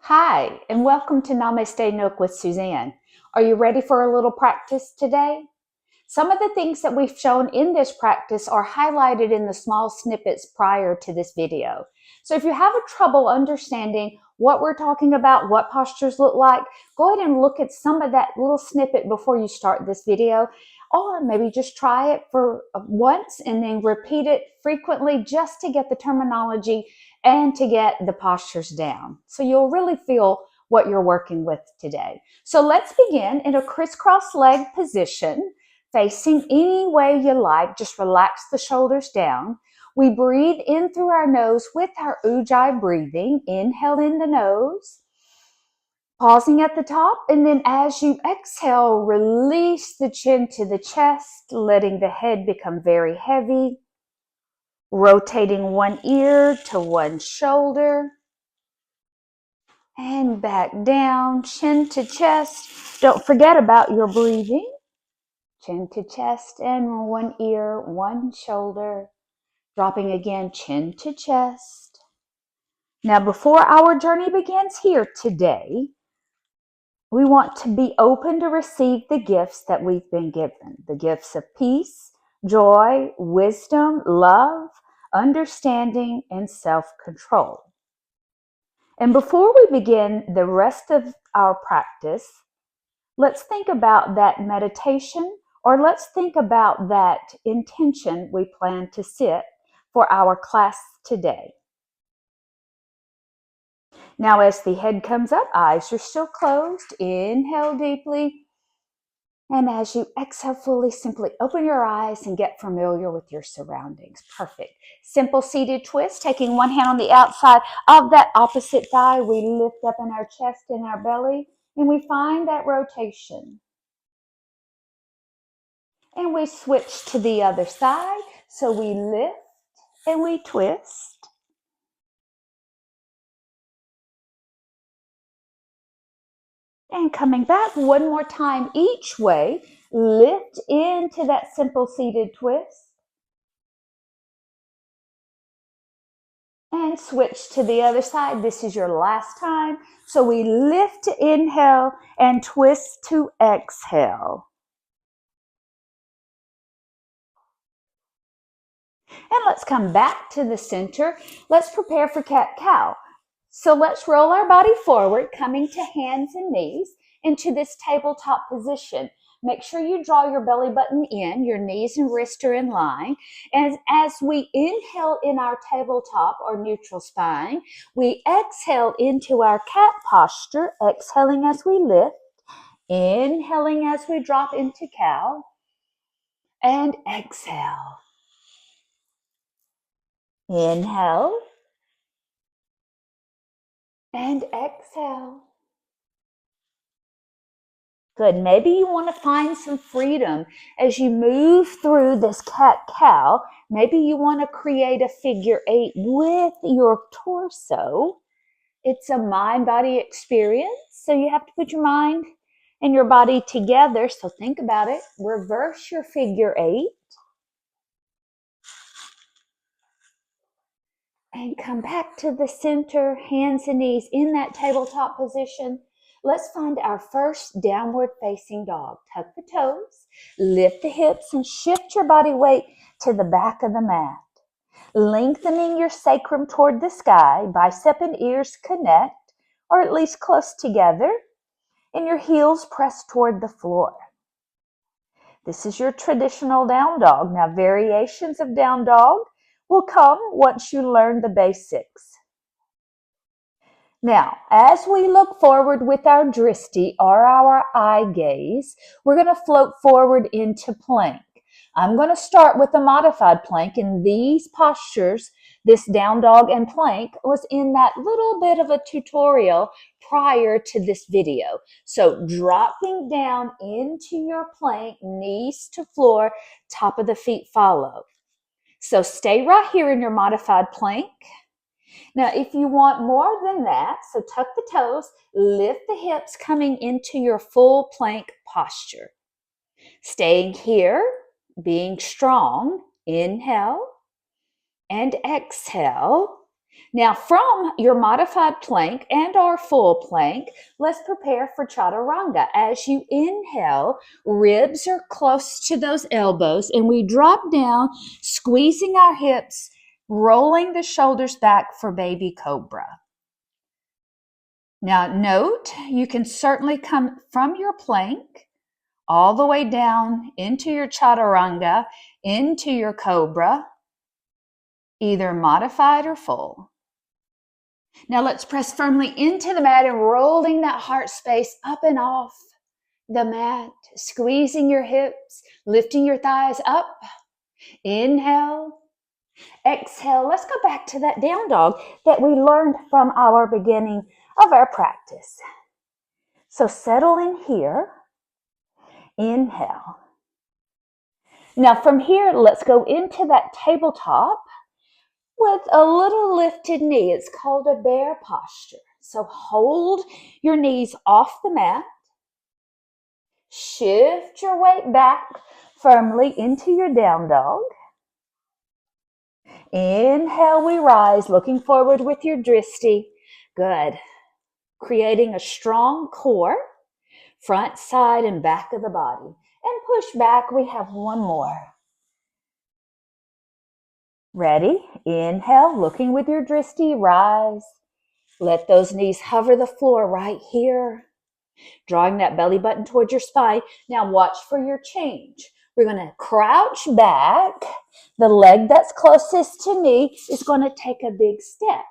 Hi, and welcome to Namaste Nook with Suzanne. Are you ready for a little practice today? Some of the things that we've shown in this practice are highlighted in the small snippets prior to this video. So if you have a trouble understanding what we're talking about, what postures look like, go ahead and look at some of that little snippet before you start this video, or maybe just try it for once and then repeat it frequently just to get the terminology and to get the postures down. So you'll really feel what you're working with today. So let's begin in a crisscross leg position, facing any way you like. Just relax the shoulders down. We breathe in through our nose with our Ujjayi breathing. Inhale in the nose, pausing at the top, and then as you exhale, release the chin to the chest, letting the head become very heavy, rotating one ear to one shoulder, and back down, chin to chest. Don't forget about your breathing. Chin to chest and one ear, one shoulder. Dropping again, chin to chest. Now, before our journey begins here today, we want to be open to receive the gifts that we've been given. The gifts of peace, joy, wisdom, love, understanding, and self-control. And before we begin the rest of our practice, let's think about that meditation, or let's think about that intention we plan to sit for our class today. Now, as the head comes up, eyes are still closed. Inhale deeply. And as you exhale fully, simply open your eyes and get familiar with your surroundings. Perfect. Simple seated twist, taking one hand on the outside of that opposite thigh. We lift up in our chest and our belly, and we find that rotation. And we switch to the other side. So we lift and we twist. And coming back one more time each way, lift into that simple seated twist. And switch to the other side. This is your last time. So we lift to inhale and twist to exhale. And let's come back to the center. Let's prepare for cat-cow. So let's roll our body forward, coming to hands and knees into this tabletop position. Make sure you draw your belly button in, your knees and wrists are in line. And as we inhale in our tabletop or neutral spine, we exhale into our cat posture, exhaling as we lift, inhaling as we drop into cow, and exhale. Inhale and exhale. Good. Maybe you want to find some freedom as you move through this cat-cow. Maybe you want to create a figure 8 with your torso. It's a mind-body experience, so you have to put your mind and your body together. So think about it. Reverse your figure 8. And come back to the center, hands and knees in that tabletop position. Let's find our first downward facing dog. Tuck the toes, lift the hips, and shift your body weight to the back of the mat. Lengthening your sacrum toward the sky, bicep and ears connect, or at least close together, and your heels press toward the floor. This is your traditional down dog. Now, variations of down dog will come once you learn the basics. Now, as we look forward with our drishti or our eye gaze, we're going to float forward into plank. I'm going to start with a modified plank. In these postures, this down dog and plank was in that little bit of a tutorial prior to this video. So dropping down into your plank, knees to floor, top of the feet follow. So stay right here in your modified plank. Now, if you want more than that, so tuck the toes, lift the hips, coming into your full plank posture. Staying here, being strong, inhale and exhale. Now, from your modified plank and our full plank, let's prepare for chaturanga. As you inhale, ribs are close to those elbows, and we drop down, squeezing our hips, rolling the shoulders back for baby cobra. Now, note, you can certainly come from your plank all the way down into your chaturanga, into your cobra, either modified or full. Now let's press firmly into the mat and rolling that heart space up and off the mat, squeezing your hips, lifting your thighs up. Inhale, exhale. Let's go back to that down dog that we learned from our beginning of our practice. So settle in here. Inhale. Now from here, let's go into that tabletop with a little lifted knee. It's called a bear posture. So hold your knees off the mat. Shift your weight back firmly into your down dog. Inhale, we rise, looking forward with your drishti. Good. Creating a strong core, front, side, and back of the body. And push back. We have one more. Ready? Inhale, looking with your drishti, rise. Let those knees hover the floor right here. Drawing that belly button towards your spine. Now watch for your change. We're going to crouch back. The leg that's closest to me is going to take a big step.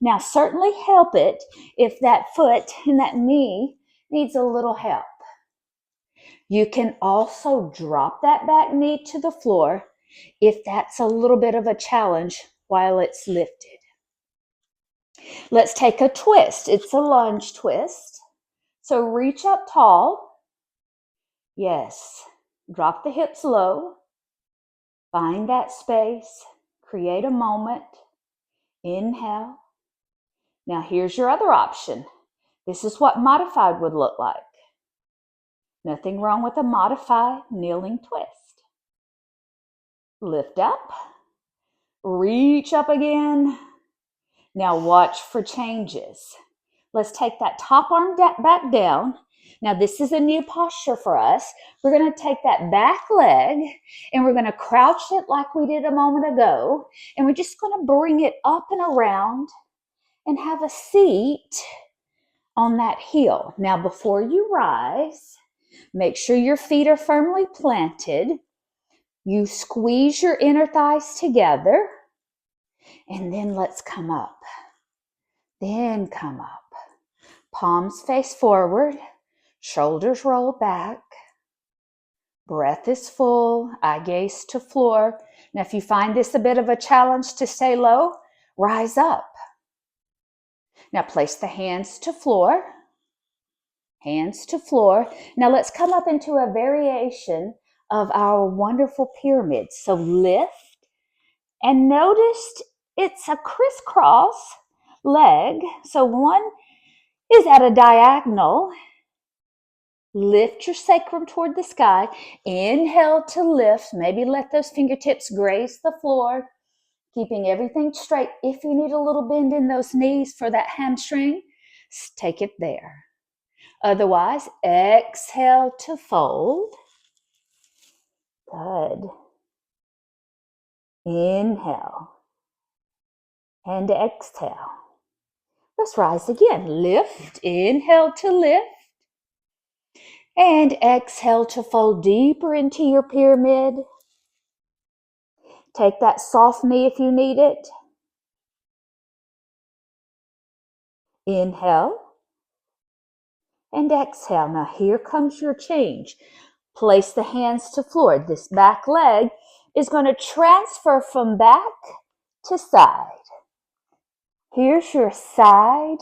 Now certainly help it if that foot and that knee needs a little help. You can also drop that back knee to the floor if that's a little bit of a challenge while it's lifted. Let's take a twist. It's a lunge twist. So reach up tall. Yes. Drop the hips low. Find that space. Create a moment. Inhale. Now here's your other option. This is what modified would look like. Nothing wrong with a modified kneeling twist. Lift up. Reach up again. Now watch for changes. Let's take that top arm back down. Now this is a new posture for us. We're going to take that back leg and we're going to crouch it like we did a moment ago. And we're just going to bring it up and around and have a seat on that heel. Now before you rise, make sure your feet are firmly planted. You squeeze your inner thighs together. And then let's come up. Then come up. Palms face forward. Shoulders roll back. Breath is full. Eye gaze to floor. Now if you find this a bit of a challenge to stay low, rise up. Now place the hands to floor. Hands to floor. Now let's come up into a variation of our wonderful pyramid. So lift, and notice it's a crisscross leg. So one is at a diagonal. Lift your sacrum toward the sky. Inhale to lift. Maybe let those fingertips graze the floor, keeping everything straight. If you need a little bend in those knees for that hamstring, take it there. Otherwise, exhale to fold. Good. Inhale and exhale. Let's rise again. Lift. Inhale to lift. And exhale to fold deeper into your pyramid. Take that soft knee if you need it. Inhale. And exhale. Now here comes your change. Place the hands to floor. This back leg is going to transfer from back to side. Here's your side.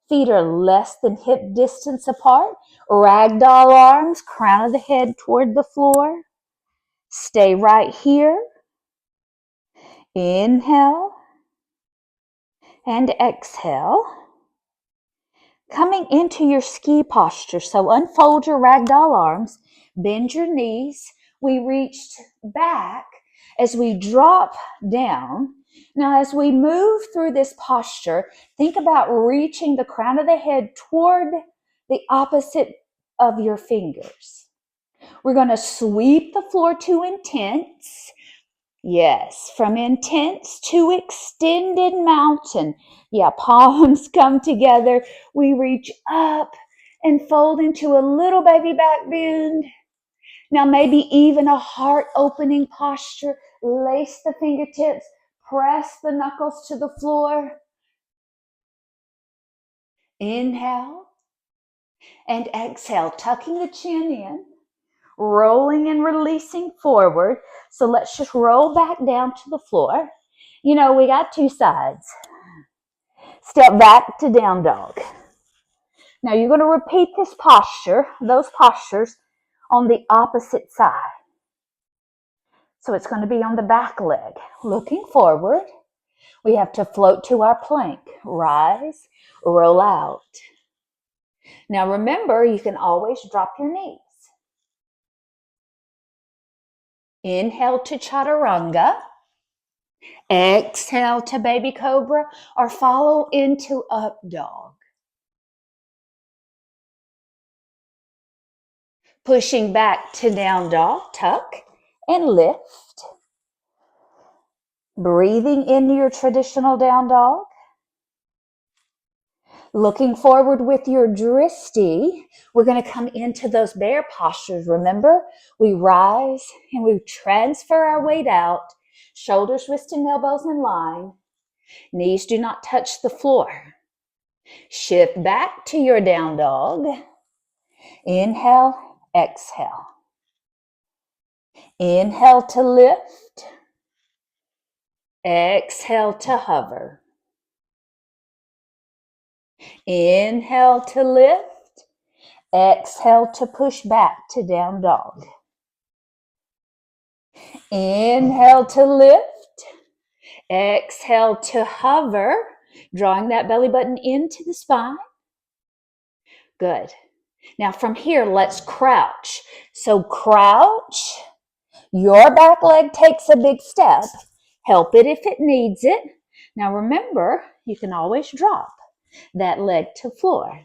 Feet are less than hip distance apart. Ragdoll arms, crown of the head toward the floor. Stay right here. Inhale and exhale. Coming into your ski posture. So unfold your ragdoll arms. Bend your knees. We reached back. As we drop down, Now, as we move through this posture, think about reaching the crown of the head toward the opposite of your fingers. We're going to sweep the floor to intense. Yes, from intense to extended mountain. Yeah, palms come together. We reach up and fold into a little baby back bend. Now, maybe even a heart-opening posture. Lace the fingertips, press the knuckles to the floor. Inhale and exhale, tucking the chin in, rolling and releasing forward. So let's just roll back down to the floor. You know, we got two sides. Step back to down dog. Now you're going to repeat this posture, those postures, on the opposite side. So it's going to be on the back leg. Looking forward, we have to float to our plank. Rise, roll out. Now remember, you can always drop your knees. Inhale to chaturanga. Exhale to baby cobra, or follow into up dog. Pushing back to down dog, tuck and lift. Breathing into your traditional down dog. Looking forward with your drishti, we're going to come into those bear postures. Remember, we rise and we transfer our weight out. Shoulders, wrists, and elbows in line. Knees do not touch the floor. Shift back to your down dog. Inhale, exhale. Inhale to lift. Exhale to hover. Inhale to lift. Exhale to push back to down dog. Inhale to lift. Exhale to hover, drawing that belly button into the spine. Good. Now from here, let's crouch. So crouch. Your back leg takes a big step. Help it if it needs it. Now remember, you can always drop that leg to floor.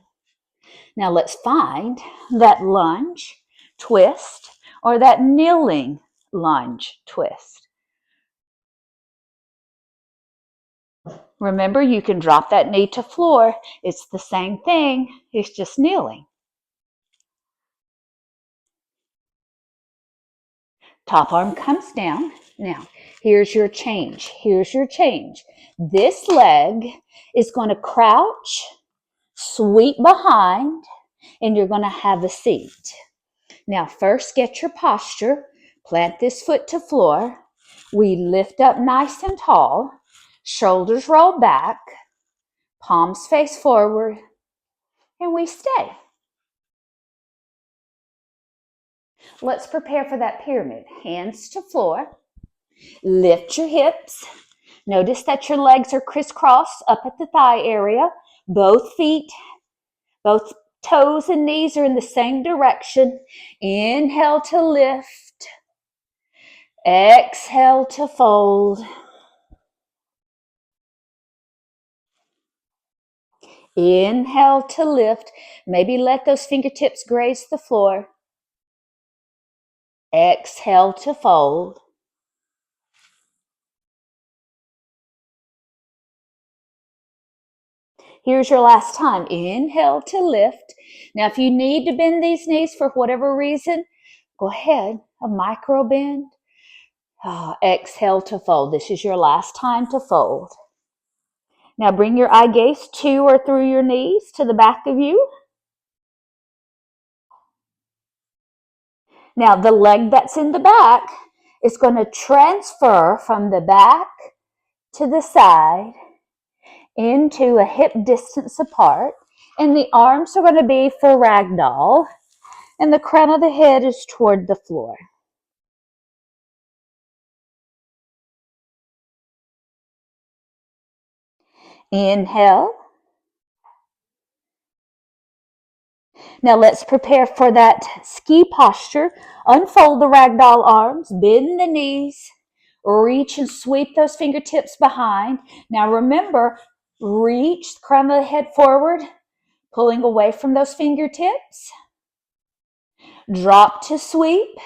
Now let's find that lunge, twist, or that kneeling lunge, twist. Remember, you can drop that knee to floor. It's the same thing. It's just kneeling. Top arm comes down. Now, here's your change. Here's your change. This leg is going to crouch, sweep behind, and you're going to have a seat. Now, first get your posture. Plant this foot to floor. We lift up nice and tall. Shoulders roll back. Palms face forward. And we stay. Let's prepare for that pyramid. Hands to floor. Lift your hips. Notice that your legs are crisscrossed up at the thigh area. Both feet, both toes and knees are in the same direction. Inhale to lift. Exhale to fold. Inhale to lift. Maybe let those fingertips graze the floor. Exhale to fold. Here's your last time. Inhale to lift. Now, if you need to bend these knees for whatever reason, go ahead, a micro bend. Exhale to fold. This is your last time to fold. Now, bring your eye gaze to or through your knees to the back of you. Now, the leg that's in the back is going to transfer from the back to the side into a hip distance apart. And the arms are going to be for ragdoll. And the crown of the head is toward the floor. Inhale. Now let's prepare for that ski posture. Unfold the ragdoll arms, bend the knees, Reach and sweep those fingertips behind. Now remember, reach the crown of the head forward, pulling away from those fingertips. Drop to sweep,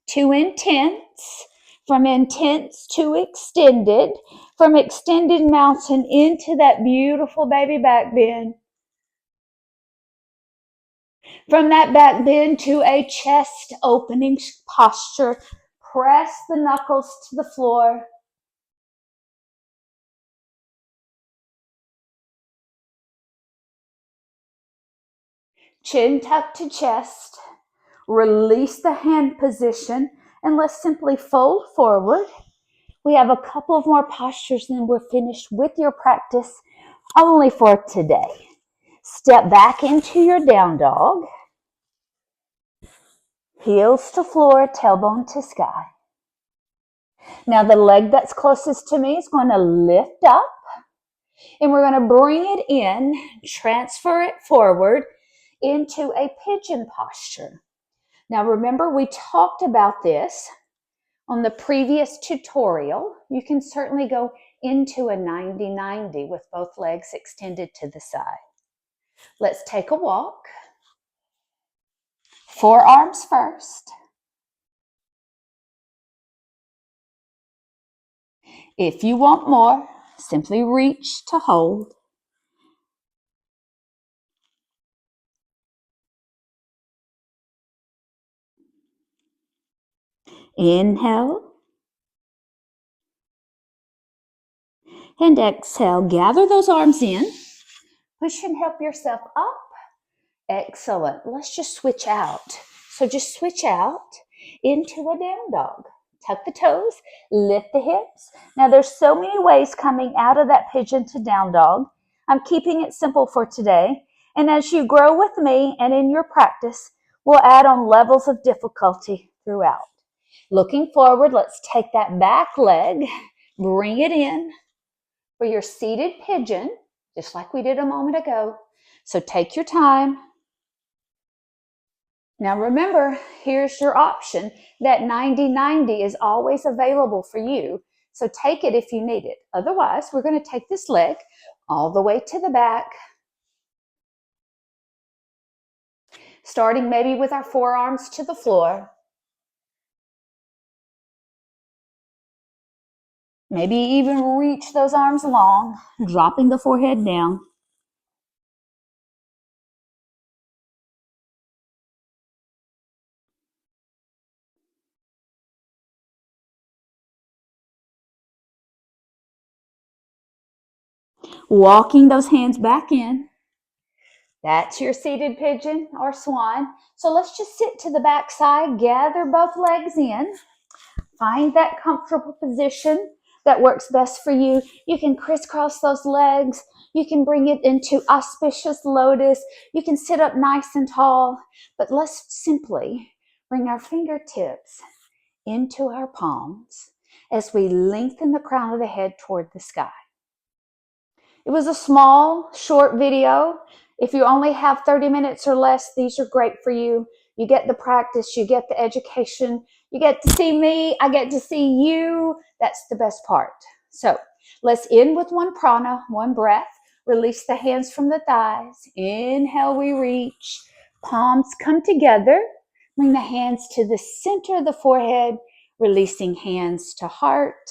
to intense, from intense to extended, from extended mountain into that beautiful baby back bend. From that back bend to a chest opening posture. Press the knuckles to the floor. Chin tuck to chest. Release the hand position and let's simply fold forward. We have a couple of more postures and then we're finished with your practice only for today. Step back into your down dog. Heels to floor, tailbone to sky. Now the leg that's closest to me is going to lift up and we're going to bring it in, transfer it forward into a pigeon posture. Now remember, we talked about this on the previous tutorial. You can certainly go into a 90-90 with both legs extended to the side. Let's take a walk. Forearms first. If you want more, simply reach to hold. Inhale. And exhale. Gather those arms in. Push and help yourself up. Excellent. Let's just switch out. So just switch out into a down dog. Tuck the toes, lift the hips. Now there's so many ways coming out of that pigeon to down dog. I'm keeping it simple for today. And as you grow with me and in your practice, we'll add on levels of difficulty throughout. Looking forward, let's take that back leg, bring it in for your seated pigeon, just like we did a moment ago. So take your time. Now remember, here's your option. That 90-90 is always available for you. So take it if you need it. Otherwise, we're going to take this leg all the way to the back. Starting maybe with our forearms to the floor. Maybe even reach those arms long, dropping the forehead down. Walking those hands back in. That's your seated pigeon or swan. So let's just sit to the back side, gather both legs in. Find that comfortable position that works best for you. You can crisscross those legs. You can bring it into auspicious lotus. You can sit up nice and tall. But let's simply bring our fingertips into our palms as we lengthen the crown of the head toward the sky. It was a small, short video. If you only have 30 minutes or less, these are great for you. You get the practice, you get the education, you get to see me, I get to see you. That's the best part. So let's end with one prana, one breath. Release the hands from the thighs. Inhale, we reach. Palms come together. Bring the hands to the center of the forehead, releasing hands to heart.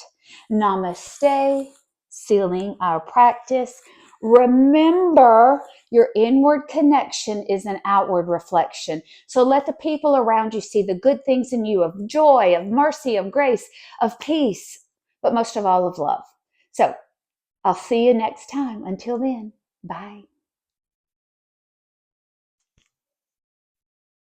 Namaste. Sealing our practice. Remember, your inward connection is an outward reflection. So let the people around you see the good things in you of joy, of mercy, of grace, of peace, but most of all of love. So I'll see you next time. Until then, bye.